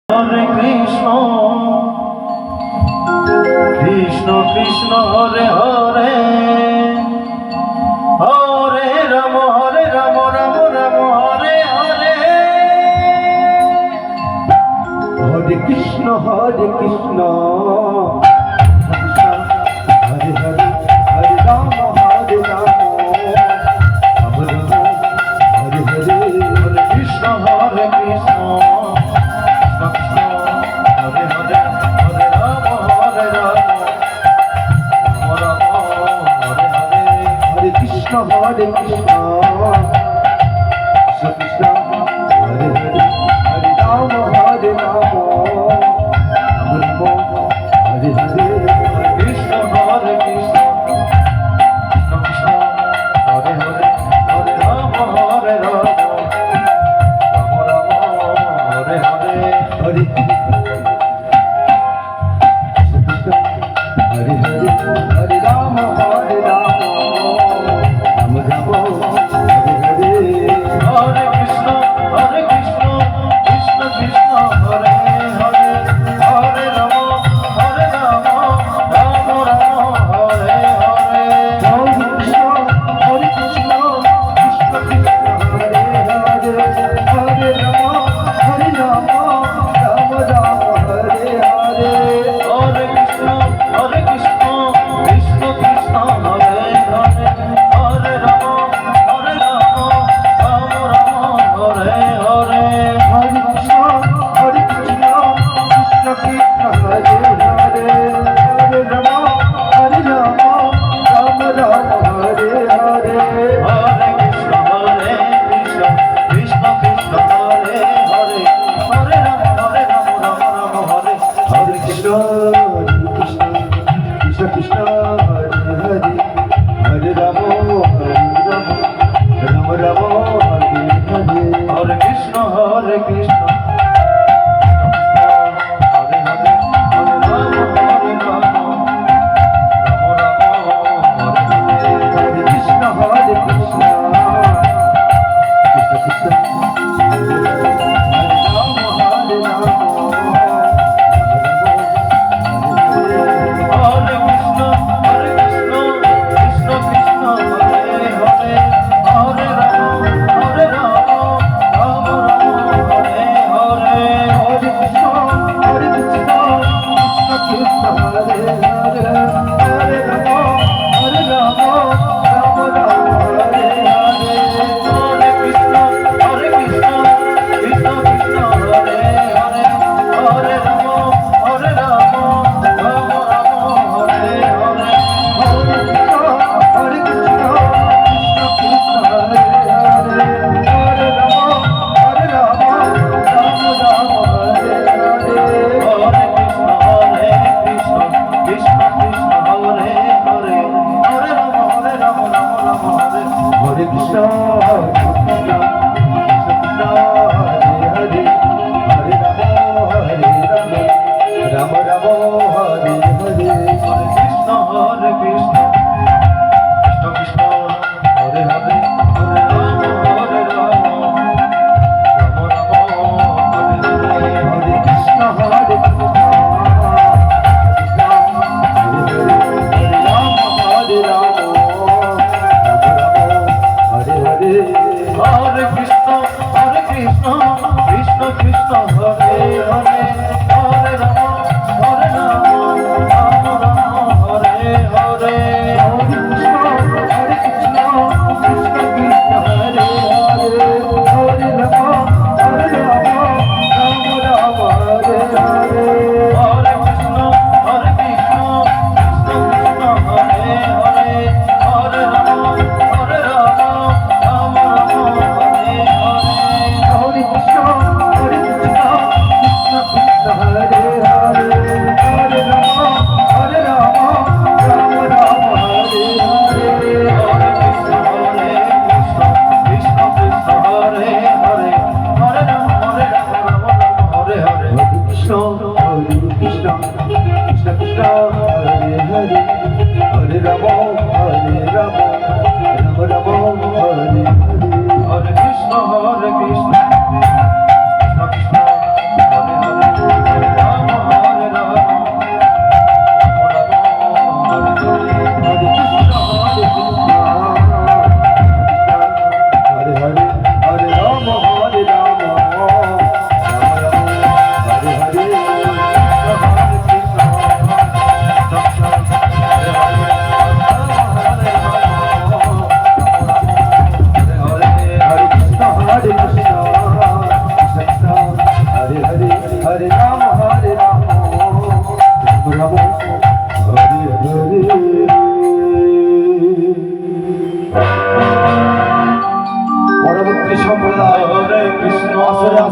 Hare Krishna Krishna Krishna Hare Hare Hare Ram Ram Ram Hare Hare Hare Krishna Hare Krishna Hare Hare Hare Ram Hare Ram Hare Hare Hare Krishna Hare Krishna Hare Hare Hare Ram Hare Hare Hare Krishna Hare Krishna Krishna Hare Hare Hare Ram Hare Ram Hare Hare Krishna Hare Krishna Krishna Hare Hare Hare Ram Hare Ram Ram Hare Hare Hare Krishna Hare Hare Hare Ram Hare Ram Ram Ram Hare Hare Hare Krishna Krishna Krishna Hare Hare Hare Ram Ram Ram Hare Hare Hare Krishna Krishna Krishna Hare Hare Hare Ram Ram Ram Hare Hare Hare Krishna Krishna Krishna Krishna Hare Hare Hare Ram Ram Ram Hare Hare Hare Krishna Krishna Krishna Hare Hare Hare Ram Ram Ram Hare Hare Hare Krishna Krishna Krishna Hare Hare Hare Ram Ram Hare Hare Krishna Krishna Krishna Hare Hare Hare Ram Ram Ram Hare Hare Hare Krishna Krishna Hare Hare Hare Ram Ram Hare Krishna Krishna Krishna Krishna Hare Ram Hare Ram Hare Krishna Krishna Krishna Hare Hare Hare Ram Ram Hare Hare Hare Krishna Krishna Krishna Hare Hare Hare Ram Ram Ram Hare Hare Hare Krishna Krishna Krishna Krishna Hare Hare Hare Ram Ram Hare Hare Hare Krishna Krishna Hare Hare Hare Ram Ram Ram Hare Hare Hare Krishna Krishna Krishna Hare Hare Hare Ram Ram Hare Hare Krishna Krishna Krishna Hare Hare Hare Ram Ram Ram Hare Hare Hare Krishna Krishna Krishna Hare Hare Hare Ram Ram Ram Hare Hare Hare Krishna Krishna Hare Ram Hare Ram Hare Hare Hare Krishna Krishna Krishna Krishna Hare Hare